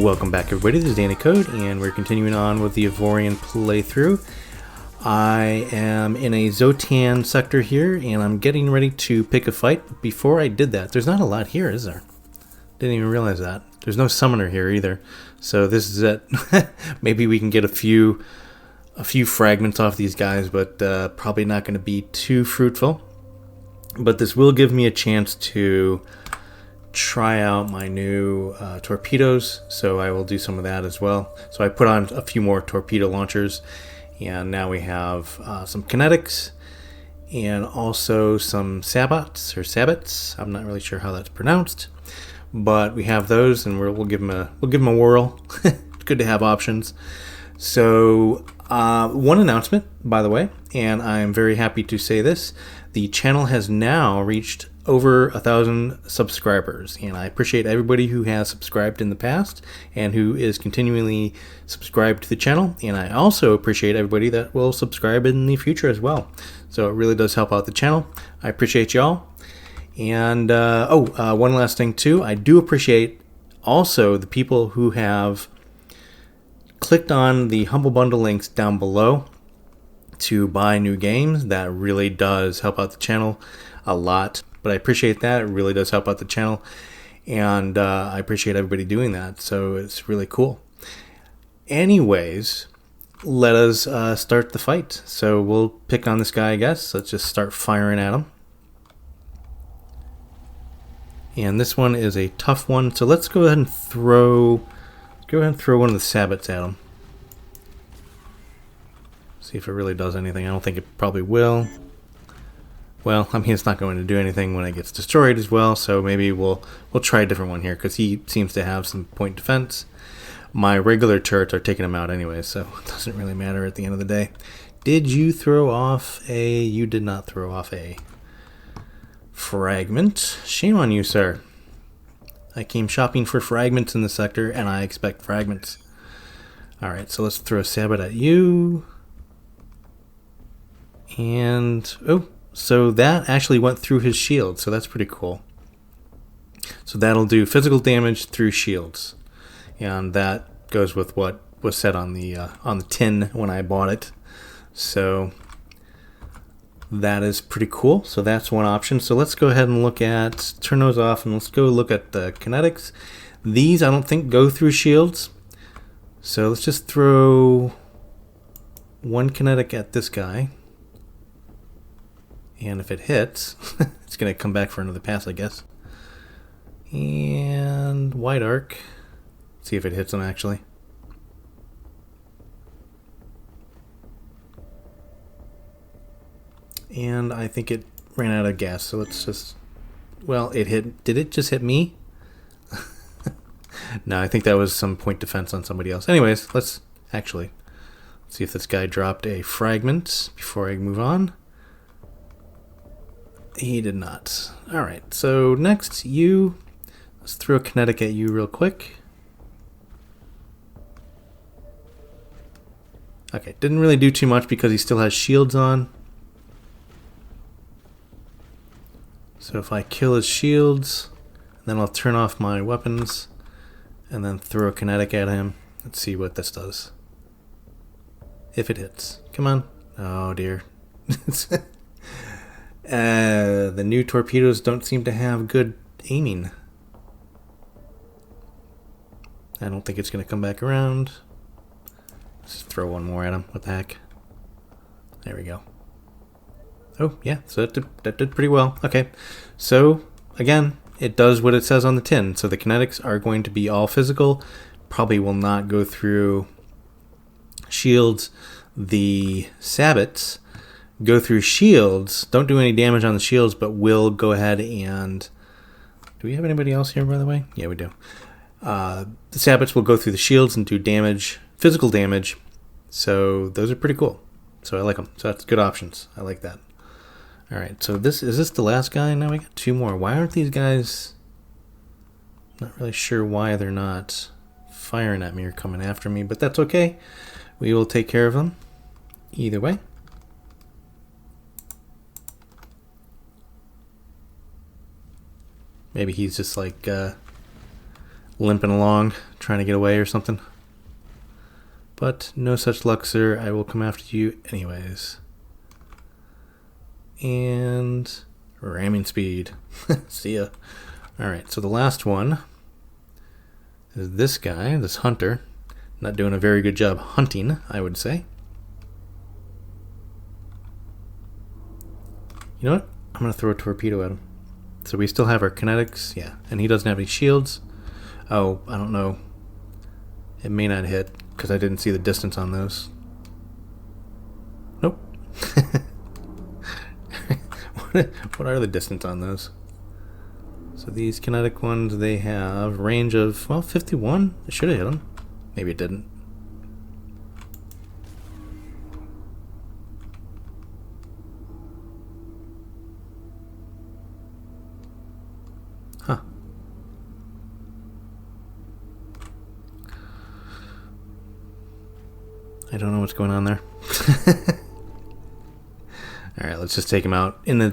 Welcome back everybody, this is Danny Code, and we're continuing on with the Avorion playthrough. I am in a Zotan sector here, and I'm getting ready to pick a fight. Before I did that, there's not a lot here, is there? Didn't even realize that. There's no summoner here either, so this is it. Maybe we can get a few fragments off these guys, but probably not going to be too fruitful. But this will give me a chance to try out my new torpedoes, so I will do some of that as well. So I put on a few more torpedo launchers, and now we have some kinetics and also some sabots or sabots. I'm not really sure how that's pronounced, but we have those, and we'll give them a whirl. It's good to have options. So one announcement, by the way, and I'm very happy to say this: the channel has now reached over 1,000 subscribers, and I appreciate everybody who has subscribed in the past and who is continually subscribed to the channel, and I also appreciate everybody that will subscribe in the future as well. So it really does help out the channel. I appreciate y'all. And one last thing too, I do appreciate also the people who have clicked on the Humble Bundle links down below to buy new games. That really does help out the channel a lot. But I appreciate that. It really does help out the channel. And I appreciate everybody doing that. So it's really cool. Anyways, let us start the fight. So we'll pick on this guy, I guess. Let's just start firing at him. And this one is a tough one. So let's go ahead and throw one of the sabots at him. See if it really does anything. I don't think it probably will. Well, I mean, it's not going to do anything when it gets destroyed as well, so maybe we'll try a different one here, because he seems to have some point defense. My regular turrets are taking him out anyway, so it doesn't really matter at the end of the day. Did you throw off a... You did not throw off a fragment. Shame on you, sir. I came shopping for fragments in the sector, and I expect fragments. Alright, so let's throw a sabot at you. And... oh! So that actually went through his shield, so that's pretty cool. So that'll do physical damage through shields, and that goes with what was said on the tin when I bought it. So that is pretty cool. So that's one option. So let's go ahead and turn those off, and let's go look at the kinetics. These I don't think go through shields, so let's just throw one kinetic at this guy. And if it hits, it's going to come back for another pass, I guess. And wide arc. See if it hits him, actually. And I think it ran out of gas, so let's just... Well, it hit... Did it just hit me? No, I think that was some point defense on somebody else. Anyways, let's see if this guy dropped a fragment before I move on. He did not. Alright, so next you. Let's throw a kinetic at you real quick. Okay, didn't really do too much because he still has shields on. So if I kill his shields, then I'll turn off my weapons and then throw a kinetic at him. Let's see what this does. If it hits. Come on. Oh dear. The new torpedoes don't seem to have good aiming. I don't think it's going to come back around. Let's just throw one more at him. What the heck? There we go. Oh, yeah, so that did pretty well. Okay, so again, it does what it says on the tin. So the kinetics are going to be all physical. Probably will not go through shields. The sabots go through shields, don't do any damage on the shields, but will go ahead and... Do we have anybody else here, by the way? Yeah, we do. The sabots will go through the shields and do damage, physical damage, so those are pretty cool. So I like them. So that's good options. I like that. Alright, so is this the last guy? No, we got two more. Why aren't these guys... Not really sure why they're not firing at me or coming after me, but that's okay. We will take care of them either way. Maybe he's just like limping along, trying to get away or something. But no such luck, sir. I will come after you anyways. And ramming speed. See ya. Alright, so the last one is this guy, this hunter. Not doing a very good job hunting, I would say. You know what? I'm going to throw a torpedo at him. So we still have our kinetics. Yeah, and he doesn't have any shields. Oh, I don't know. It may not hit because I didn't see the distance on those. Nope. What are the distance on those? So these kinetic ones, they have range of, well, 51. It should have hit them. Maybe it didn't. Huh. I don't know what's going on there. Alright, let's just take him out in the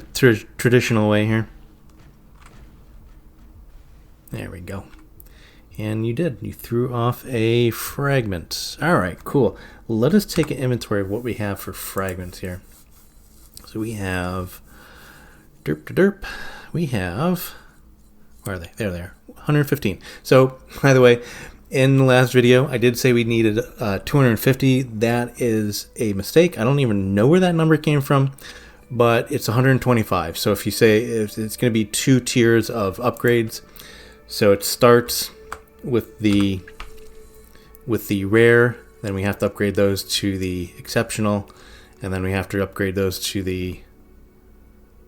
traditional way here. There we go. And you did. You threw off a fragment. Alright, cool. Let us take an inventory of what we have for fragments here. So we have... derp. We have... Where are they? There they are. 115. So, by the way, in the last video, I did say we needed 250. That is a mistake. I don't even know where that number came from, but it's 125. So if you say it's going to be 2 tiers of upgrades, so it starts with the rare, then we have to upgrade those to the exceptional, and then we have to upgrade those to the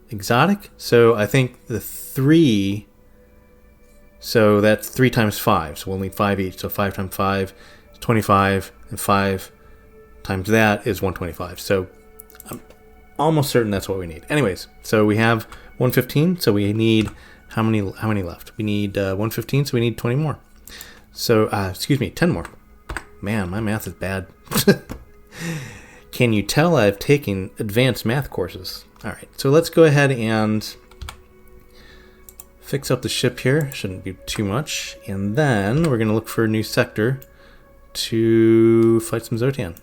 exotic. So I think the 3. So that's 3 times 5. So we'll need 5 each. So 5 times 5 is 25, and 5 times that is 125. So I'm almost certain that's what we need. Anyways, so we have 115. So we need how many left? We need 115. So we need 20 more. So 10 more. Man, my math is bad. Can you tell I've taken advanced math courses? All right. So let's go ahead and fix up the ship here. Shouldn't be too much. And then we're going to look for a new sector to fight some Zotan.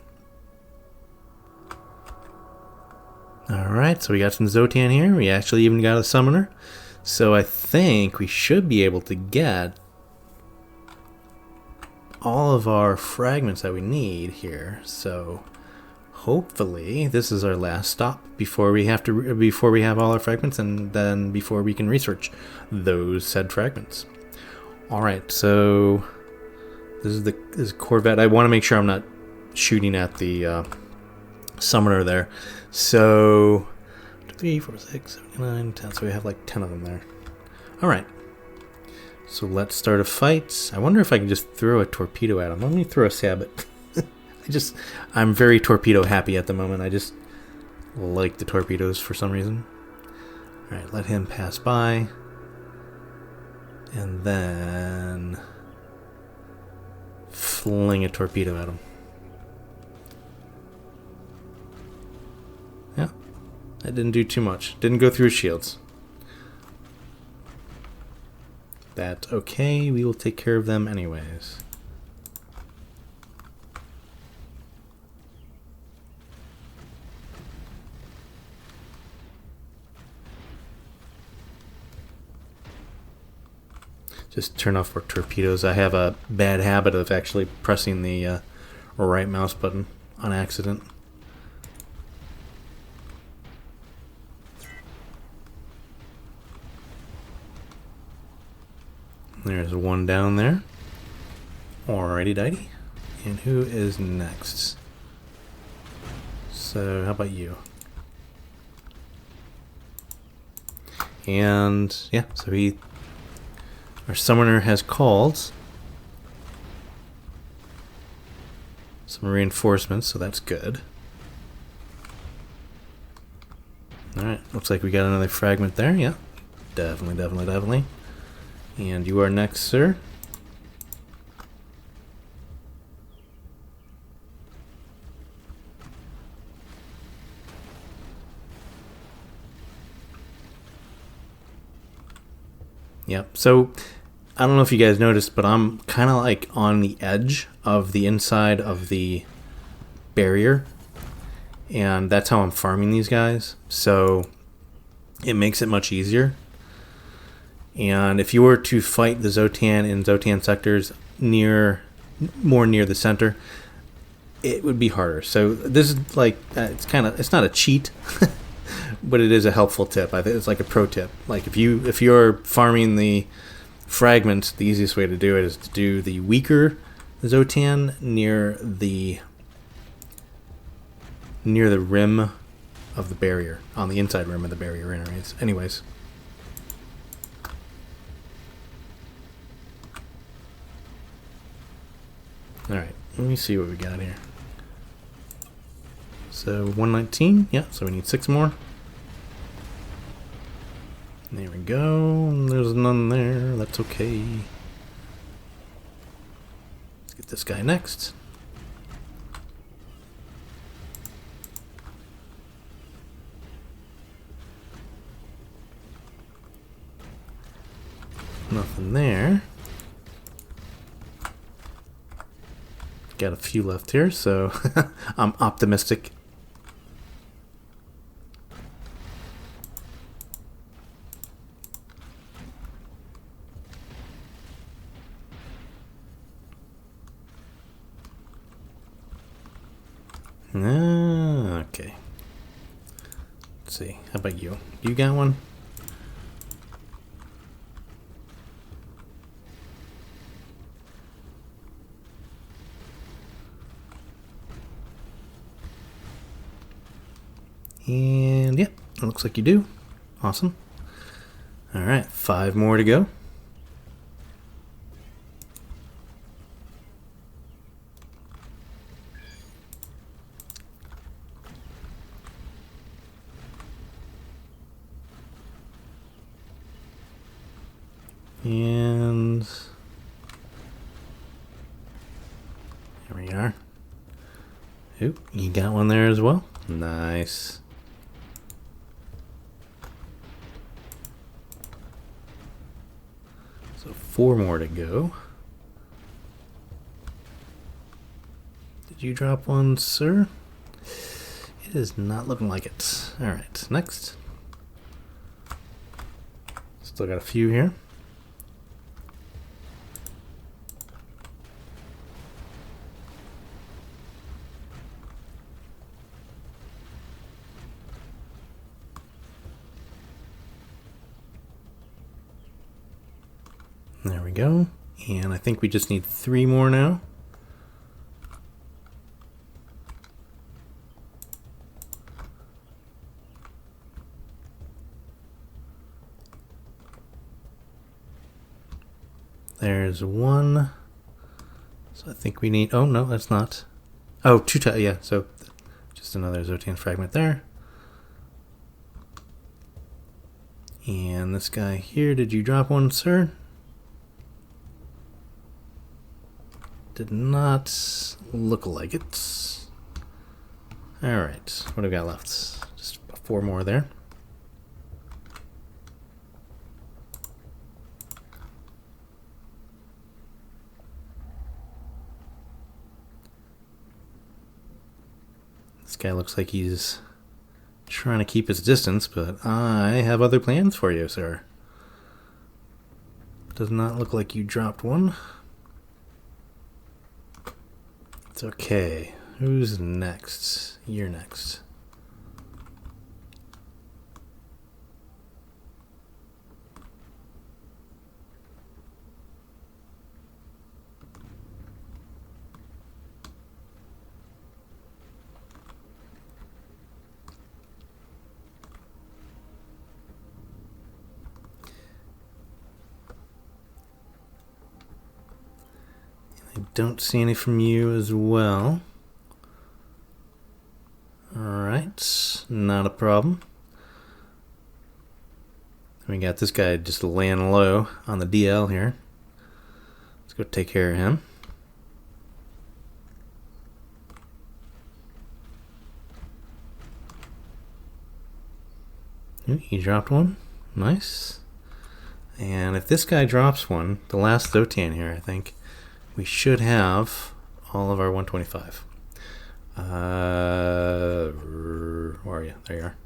Alright, so we got some Zotan here. We actually even got a summoner. So I think we should be able to get all of our fragments that we need here. So hopefully this is our last stop before we have all our fragments, and then before we can research those said fragments. All right, so this is Corvette. I want to make sure I'm not shooting at the summoner there. So 3, 4, 6, 7, 9, 10. So we have like 10 of them there. All right. So let's start a fight. I wonder if I can just throw a torpedo at him. Let me throw a sabot. I'm very torpedo happy at the moment. I just like the torpedoes for some reason. Alright, let him pass by. And then fling a torpedo at him. Yeah, that didn't do too much. Didn't go through his shields. That's okay. We will take care of them anyways. Just turn off our torpedoes. I have a bad habit of actually pressing the right mouse button on accident. There's one down there. Alrighty dighty. And who is next? So how about you? And yeah, so our summoner has called some reinforcements, so that's good. Alright, looks like we got another fragment there. Yeah, definitely. And you are next, sir. Yep, so I don't know if you guys noticed, but I'm kind of like on the edge of the inside of the barrier, and that's how I'm farming these guys, so it makes it much easier. And if you were to fight the Zotan in Zotan sectors more near the center, it would be harder. So this is like it's not a cheat, but it is a helpful tip. I think it's like a pro tip. Like if you're farming the fragment, the easiest way to do it is to do the weaker Zotan near the rim of the barrier, on the inside rim of the barrier. Anyways. Alright, let me see what we got here. So 119, yeah, so we need 6 more. There we go. There's none there. That's okay. Let's get this guy next. Nothing there. Got a few left here, so I'm optimistic. Okay. Let's see. How about you? You got one? And yeah, it looks like you do. Awesome. Alright, 5 more to go. And here we are. Oop, you got one there as well. Nice. So 4 more to go. Did you drop one, sir? It is not looking like it. Alright, next. Still got a few here. There we go. And I think we just need 3 more now. There's 1. So I think we need... Oh, no, that's not. Oh, 2 yeah, so just another Xsotan fragment there. And this guy here, did you drop one, sir? Did not look like it. Alright, what do we got left? Just 4 more there. This guy looks like he's trying to keep his distance, but I have other plans for you, sir. Does not look like you dropped one. It's okay. Who's next? You're next. I don't see any from you as well. Alright, not a problem. We got this guy just laying low on the DL here. Let's go take care of him. Ooh, he dropped one. Nice. And if this guy drops one, the last Zotan here, I think, we should have all of our 125. Where are you? There you are.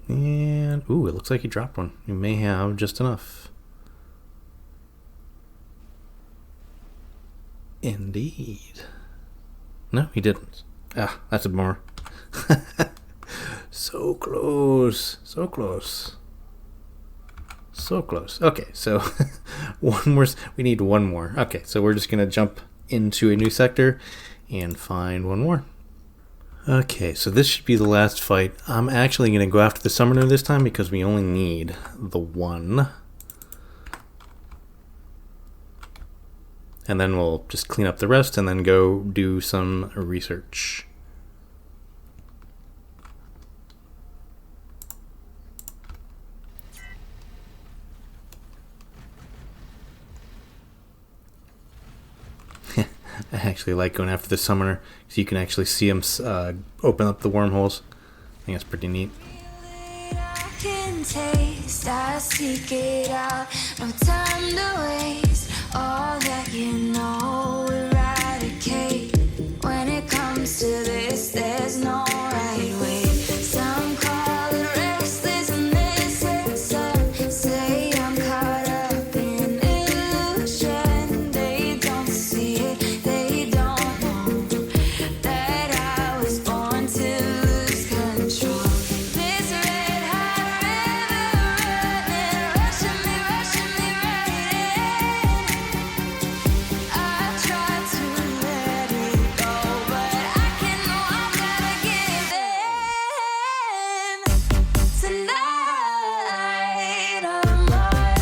And, ooh, it looks like he dropped one. You may have just enough. Indeed. No, he didn't. Ah, that's a bummer. So close. So close. So close. Okay, so one more. We need one more. Okay, so we're just going to jump into a new sector and find one more. Okay, so this should be the last fight. I'm actually going to go after the summoner this time because we only need the one. And then we'll just clean up the rest and then go do some research. I actually like going after the summoner because you can actually see him open up the wormholes. I think that's pretty neat. I seek it out, no time to waste. All that you know, eradicate. When it comes to this, there's no right way. Some call it restless and this excess. Say I'm caught up in illusion. They don't see it, they don't know that I was born to lose control. This red hot river running, rushing me right in. I tried to let it go, but I can know I'm gonna give in. Tonight I'm on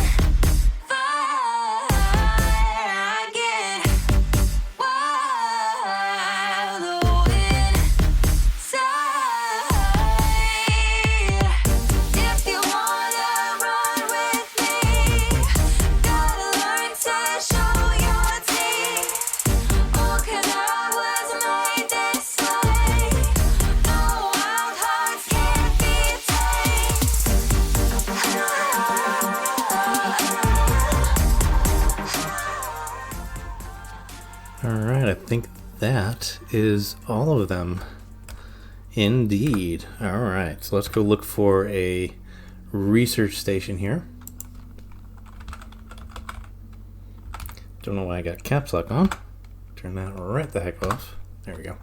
fire. I get wild inside. If you wanna run with me, gotta learn to show your teeth. Oh, 'cause I was made this way. No wild hearts can't be tamed. Alright, I think that is all of them. Indeed. Alright, so let's go look for a research station here. Don't know why I got caps lock on. Turn that right the heck off. There we go.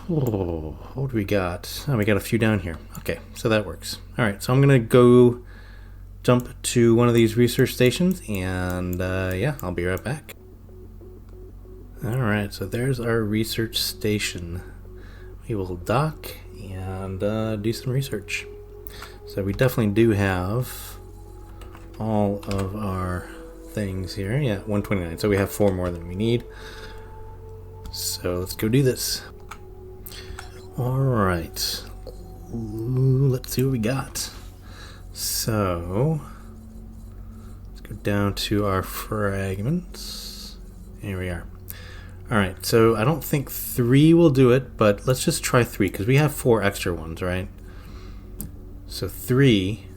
What do we got? Oh, we got a few down here. Okay, so that works. Alright, so I'm gonna go jump to one of these research stations and yeah, I'll be right back. Alright, so there's our research station. We will dock and do some research. So we definitely do have all of our things here. Yeah, 129. So we have 4 more than we need. So let's go do this. Alright. Let's see what we got. So let's go down to our fragments. Here we are. Alright, so I don't think 3 will do it, but let's just try 3 because we have 4 extra ones, right? So 3,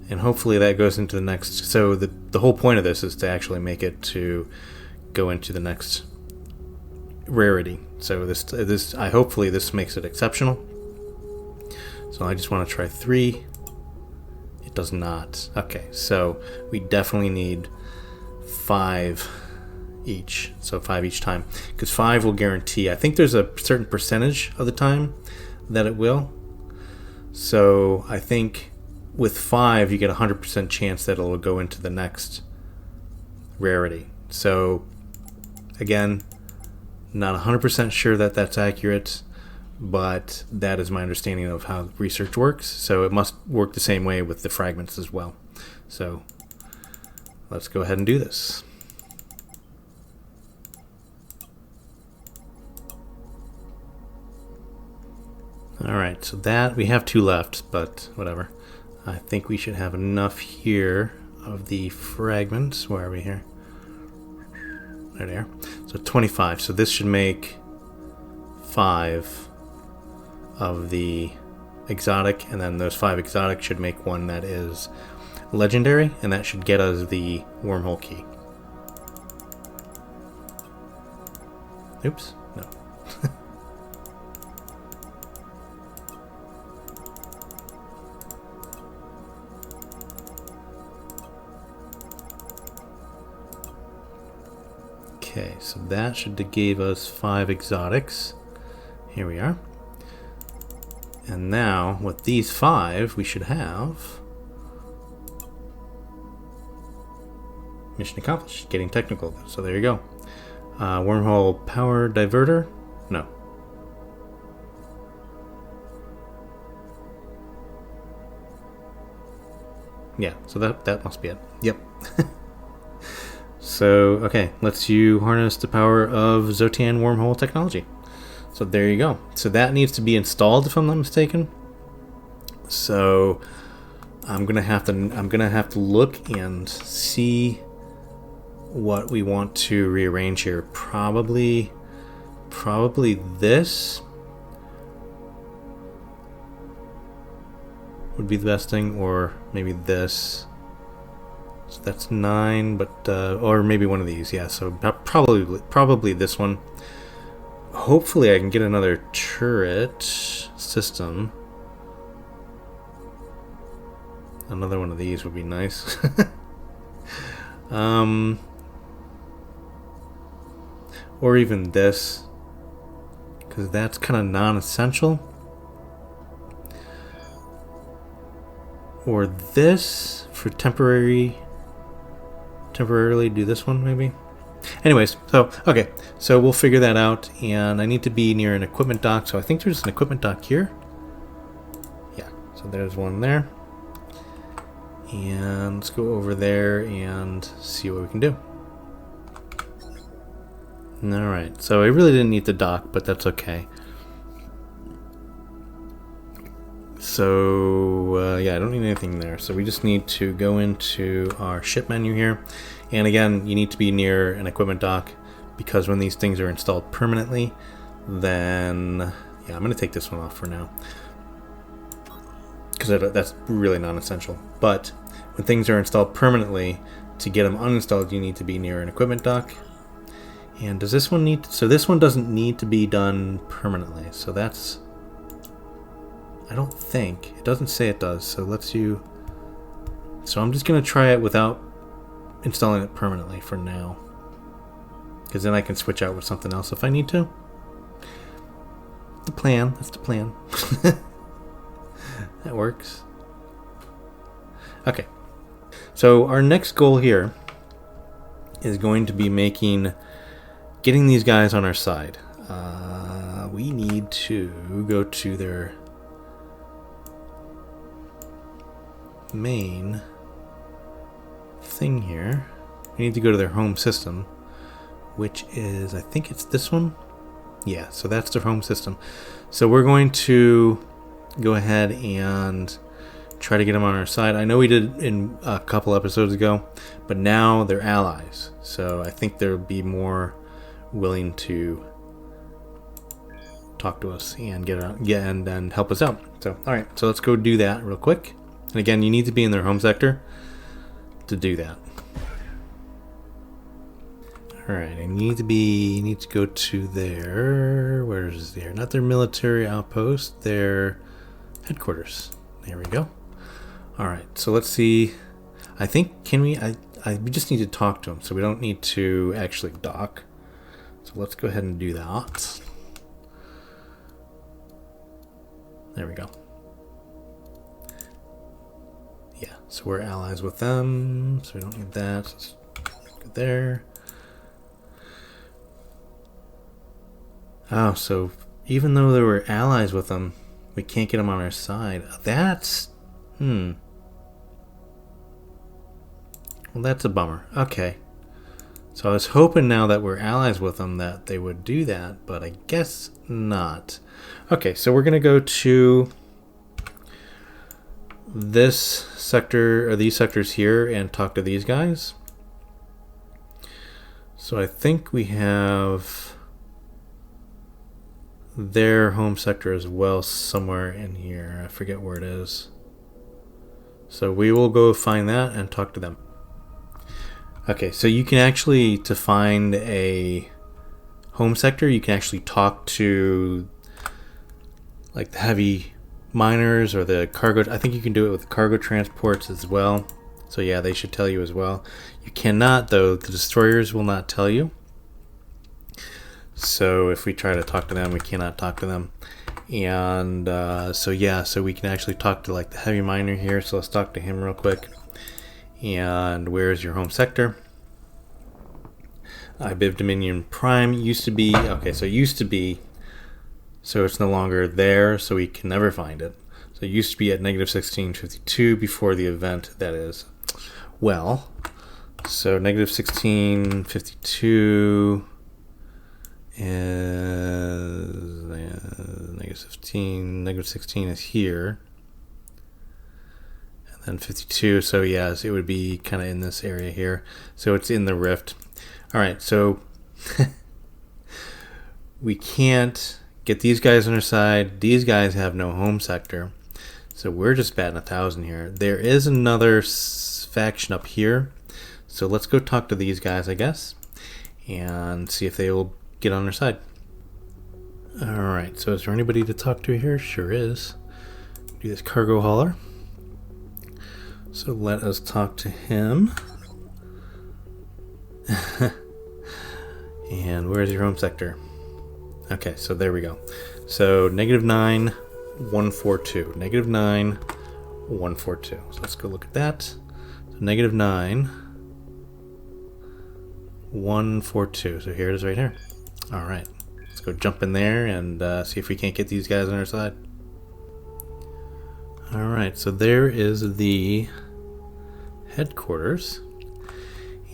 and hopefully that goes into the next. So the whole point of this is to actually make it to go into the next rarity. So this hopefully this makes it exceptional. So I just want to try 3. It does not. Okay, so we definitely need 5 each. So 5 each time, because 5 will guarantee. I think there's a certain percentage of the time that it will. So I think with 5 you get a 100% chance that it'll go into the next rarity. So again, not 100% sure that that's accurate, but that is my understanding of how research works. So it must work the same way with the fragments as well. So let's go ahead and do this. Alright, so that we have 2 left, but whatever. I think we should have enough here of the fragments. Where are we here? There they are. So 25. So this should make 5 of the exotic, and then those 5 exotic should make one that is legendary, and that should get us the wormhole key. Oops, no. Okay, so that should have gave us 5 exotics. Here we are. And now, with these 5, we should have mission accomplished, getting technical. So there you go. Wormhole power diverter? No. Yeah, so that must be it. Yep. So, okay, lets you harness the power of Xsotan Wormhole Technology. So there you go. So that needs to be installed, if I'm not mistaken. So I'm gonna have to look and see what we want to rearrange here. Probably this would be the best thing, or maybe this. So that's 9, but or maybe one of these. Yeah. So probably this one. Hopefully I can get another turret system. Another one of these would be nice. Or even this, because that's kind of non-essential. Or this for temporarily do this one maybe. Anyways, so okay, so we'll figure that out, and I need to be near an equipment dock, so I think there's an equipment dock here. Yeah, so there's one there. And let's go over there and see what we can do. Alright, so I really didn't need the dock, but that's okay. So, yeah, I don't need anything there. So we just need to go into our ship menu here. And again, you need to be near an equipment dock, because when these things are installed permanently, then... Yeah, I'm going to take this one off for now, because that's really non-essential. But when things are installed permanently, to get them uninstalled, you need to be near an equipment dock. And does this one need... So this one doesn't need to be done permanently. So that's... I don't think. It doesn't say it does. So let's you... So I'm just going to try it without installing it permanently for now, because then I can switch out with something else if I need to. The plan. That's the plan. That works. Okay. So our next goal here is going to be getting these guys on our side. We need to go to their main thing here. We need to go to their home system, which is, I think it's this one. Yeah, so that's their home system. So we're going to go ahead and try to get them on our side. I know we did in a couple episodes ago, but now they're allies. So I think they'll be more willing to talk to us and and help us out. So, all right, so let's go do that real quick. And again, you need to be in their home sector to do that. All right, I need to go to where is there? Not their military outpost, their headquarters. There we go. All right, so let's see. I think, we just need to talk to them, so we don't need to actually dock. So let's go ahead and do that. There we go. Yeah, so we're allies with them, so we don't need that. Let's go there. Oh, so even though they were allies with them, we can't get them on our side. That's... Well, that's a bummer. Okay. So I was hoping now that we're allies with them that they would do that, but I guess not. Okay, so we're going to go to... this sector or these sectors here and talk to these guys. So I think we have their home sector as well somewhere in here. I forget where it is. So we will go find that and talk to them. Okay, so you can actually, to find a home sector, you can actually talk to like the heavy miners or the cargo. I think you can do it with cargo transports as well. So yeah, they should tell you as well. You cannot, though, the destroyers will not tell you. So if we try to talk to them, we cannot talk to them. And so yeah, so we can actually talk to like the heavy miner here. So let's talk to him real quick. And where's your home sector? Ibiv Dominion Prime used to be, okay, so it used to be, so it's no longer there, so we can never find it. So it used to be at negative 1652 before the event, that is. Well, so negative 1652 is negative 15, negative 16 is here. And then 52, so yes, it would be kind of in this area here. So it's in the rift. All right, so we can't get these guys on our side. These guys have no home sector. So we're just batting 1,000 here. There is another faction up here. So let's go talk to these guys, I guess, and see if they will get on our side. All right, so is there anybody to talk to here? Sure is. Do this cargo hauler. So let us talk to him. And where's your home sector? Okay, so there we go. So negative 9, 142. Negative 9, 142. So let's go look at that. So negative 9, 142. So here it is right here. All right. Let's go jump in there and see if we can't get these guys on our side. All right. So there is the headquarters.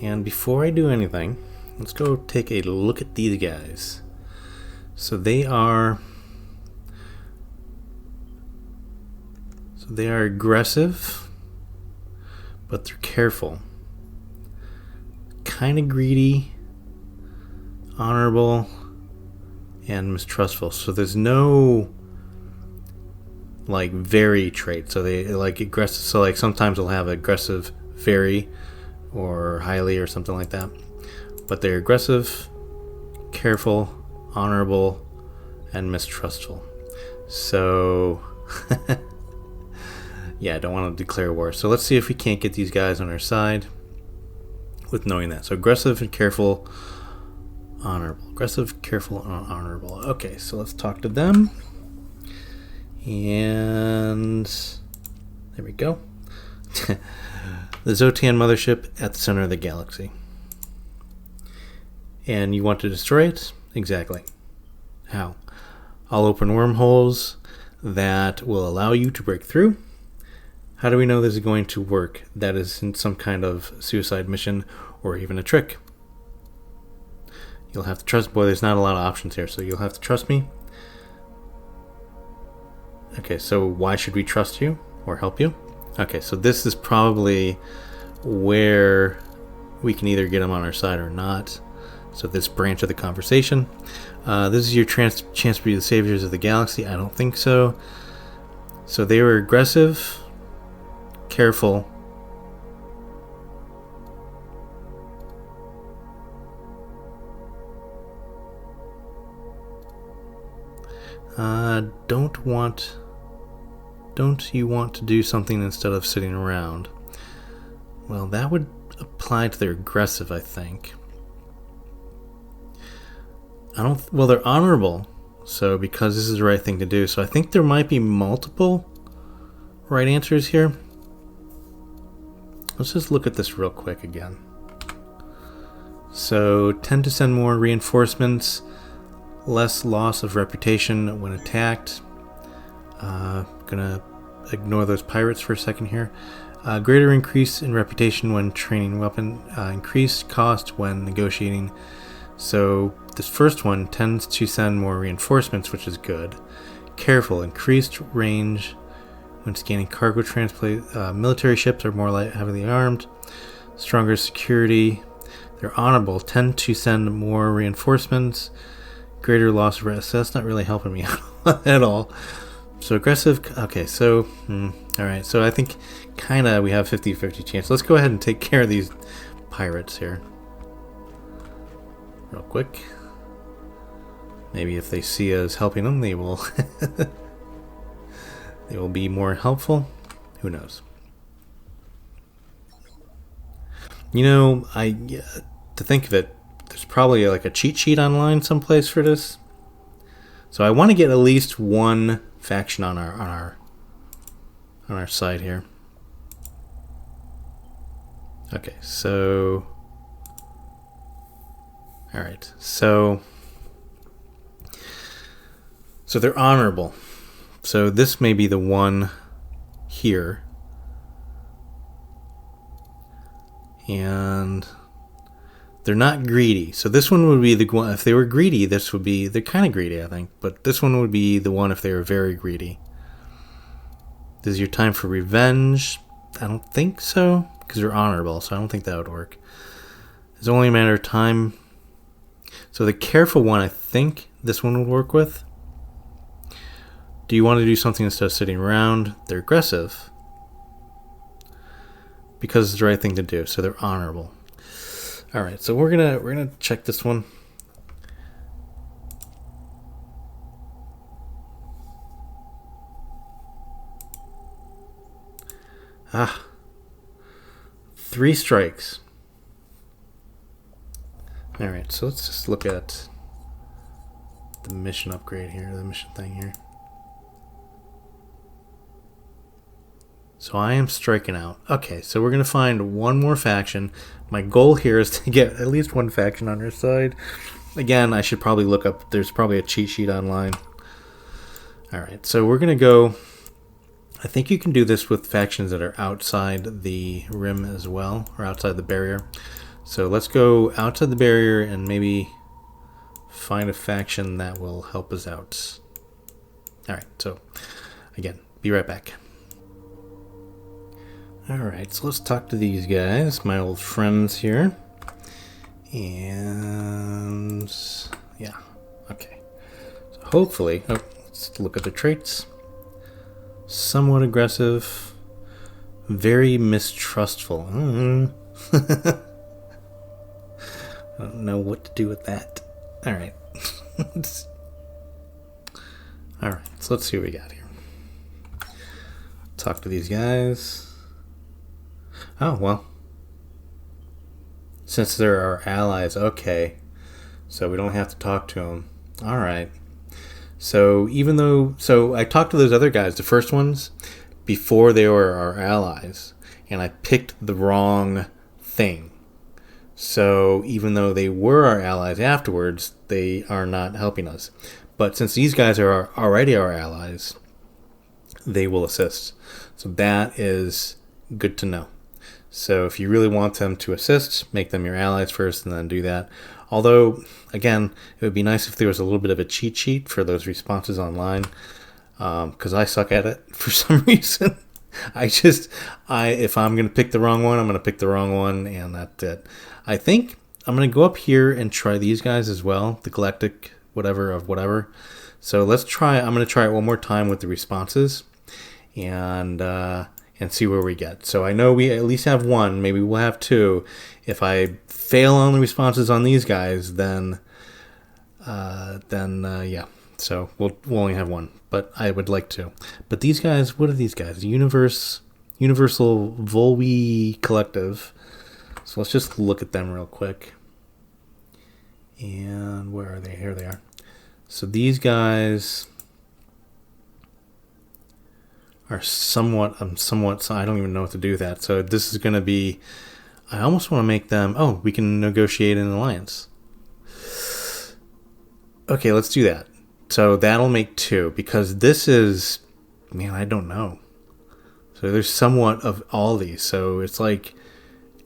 And before I do anything, let's go take a look at these guys. So they are aggressive, but they're careful. Kind of greedy, honorable, and mistrustful. So there's no like very trait. So they like aggressive. So like sometimes they'll have aggressive, very, or highly, or something like that. But they're aggressive, careful, honorable, and mistrustful. So yeah, I don't want to declare war. So let's see if we can't get these guys on our side with knowing that. So aggressive and careful, honorable. Aggressive, careful, and honorable. Okay, so let's talk to them. And there we go. The Zotan mothership at the center of the galaxy. And you want to destroy it? Exactly. How? I'll open wormholes that will allow you to break through. How do we know this is going to work? That is in some kind of suicide mission or even a trick. You'll have to trust. Boy, there's not a lot of options here, so you'll have to trust me. Okay, so why should we trust you or help you? Okay, so this is probably where we can either get them on our side or not. So this branch of the conversation. This is your chance to be the saviors of the galaxy. I don't think so. So they were aggressive, careful, don't you want to do something instead of sitting around? Well, that would apply to their aggressive, I think. Well, they're honorable, so because this is the right thing to do. So I think there might be multiple right answers here. Let's just look at this real quick again. So tend to send more reinforcements, less loss of reputation when attacked. Gonna ignore those pirates for a second here. Greater increase in reputation when training weapon. Increased cost when negotiating. So this first one tends to send more reinforcements, which is good. Careful, increased range When scanning cargo transport, military ships are more heavily armed, stronger security. They're honorable, tend to send more reinforcements, greater loss of rest. So that's not really helping me out at all. So aggressive. Okay, so all right. So I think kind of we have 50-50 chance. Let's go ahead and take care of these pirates here real quick. Maybe if they see us helping them, they will they will be more helpful. Who knows? You know, to think of it, there's probably like a cheat sheet online someplace for this. So I want to get at least one faction on our side here. Okay, so all right, so they're honorable. So this may be the one here. And they're not greedy. So this one would be the one. If they were greedy, this would be... They're kind of greedy, I think. But this one would be the one if they were very greedy. This is your time for revenge. I don't think so. Because they're honorable. So I don't think that would work. It's only a matter of time. So the careful one, I think this one would work with. Do you want to do something instead of sitting around? They're aggressive. Because it's the right thing to do. So they're honorable. All right, so we're gonna check this one. Ah, 3 strikes. All right, so let's just look at the mission upgrade here, the mission thing here. So I am striking out. Okay, so we're going to find one more faction. My goal here is to get at least one faction on our side. Again, I should probably look up. There's probably a cheat sheet online. All right, so we're going to go. I think you can do this with factions that are outside the rim as well, or outside the barrier. So let's go outside the barrier and maybe find a faction that will help us out. All right, so again, be right back. Alright, so let's talk to these guys, my old friends here. And yeah, okay. So hopefully, let's look at the traits. Somewhat aggressive, very mistrustful. I don't know what to do with that. Alright. Alright, so let's see what we got here. Talk to these guys. Oh, well. Since they're our allies, okay. So we don't have to talk to them. Alright. So even though... So I talked to those other guys, the first ones, before they were our allies. And I picked the wrong thing. So even though they were our allies afterwards, they are not helping us. But since these guys are already our allies, they will assist. So that is good to know. So if you really want them to assist, make them your allies first and then do that. Although, again, it would be nice if there was a little bit of a cheat sheet for those responses online, because I suck at it for some reason. If I'm going to pick the wrong one, I'm going to pick the wrong one, and that's it. I think I'm going to go up here and try these guys as well, the galactic whatever of whatever. So let's try, I'm going to try it one more time with the responses, and see where we get. So I know we at least have one, maybe we'll have 2. If I fail on the responses on these guys, then yeah. So we'll only have 1, but I would like to. But these guys, what are these guys? Universal Volwi Collective. So let's just look at them real quick. And where are they? Here they are. So these guys are somewhat, I don't even know what to do with that. So this is going to be, I almost want to make them, oh, we can negotiate an alliance. Okay, let's do that. So that'll make 2, because this is, man, I don't know. So there's somewhat of all these. So it's like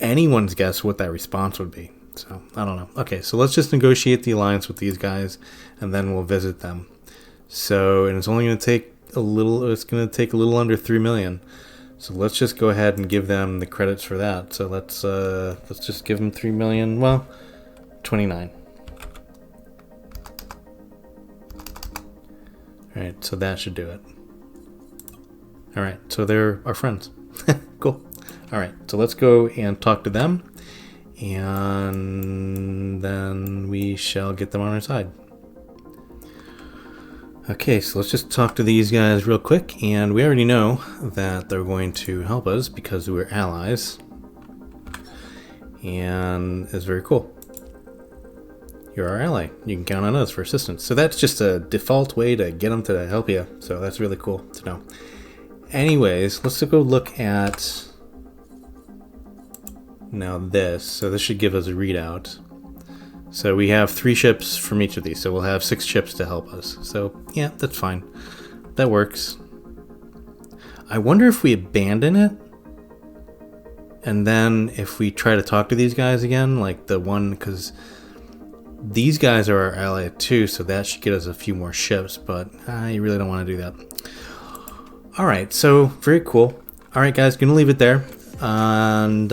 anyone's guess what that response would be. So I don't know. Okay, so let's just negotiate the alliance with these guys, and then we'll visit them. So, and it's only going to take It's gonna take a little under 3 million. So let's just go ahead and give them the credits for that. So let's just give them 3 million. Well, 29. All right, so that should do it. All right, so they're our friends. Cool. All right, so let's go and talk to them, and then we shall get them on our side. Okay, so let's just talk to these guys real quick, and we already know that they're going to help us because we're allies, and it's very cool. You're our ally. You can count on us for assistance. So that's just a default way to get them to help you, so that's really cool to know. Anyways, let's go look at now this. So this should give us a readout. So we have 3 ships from each of these, so we'll have 6 ships to help us. So yeah, that's fine. That works. I wonder if we abandon it, and then if we try to talk to these guys again, like the one, because these guys are our ally too, so that should get us a few more ships, but I really don't want to do that. Alright, so very cool. Alright guys, gonna leave it there. And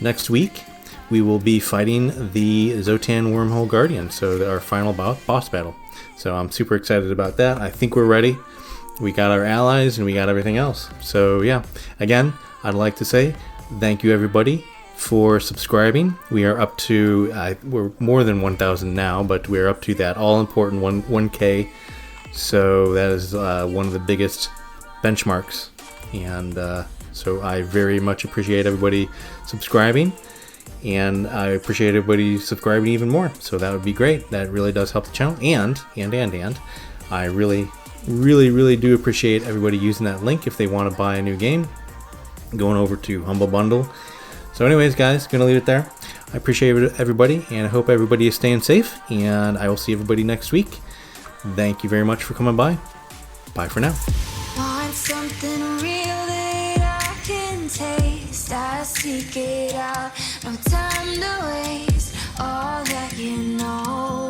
next week we will be fighting the Xsotan Wormhole Guardian, so our final boss battle. So I'm super excited about that. I think we're ready. We got our allies and we got everything else. So yeah, again, I'd like to say thank you everybody for subscribing. We are up to, we're more than 1,000 now, but we're up to that all-important 1K. So that is one of the biggest benchmarks. And so I very much appreciate everybody subscribing. And I appreciate everybody subscribing even more. So that would be great. That really does help the channel. And I really do appreciate everybody using that link if they want to buy a new game. Going over to Humble Bundle. So anyways, guys, gonna leave it there. I appreciate everybody, and I hope everybody is staying safe, and I will see everybody next week. Thank you very much for coming by. Bye for now. Want something real that I can taste. I seek it out. No time to waste. All that you know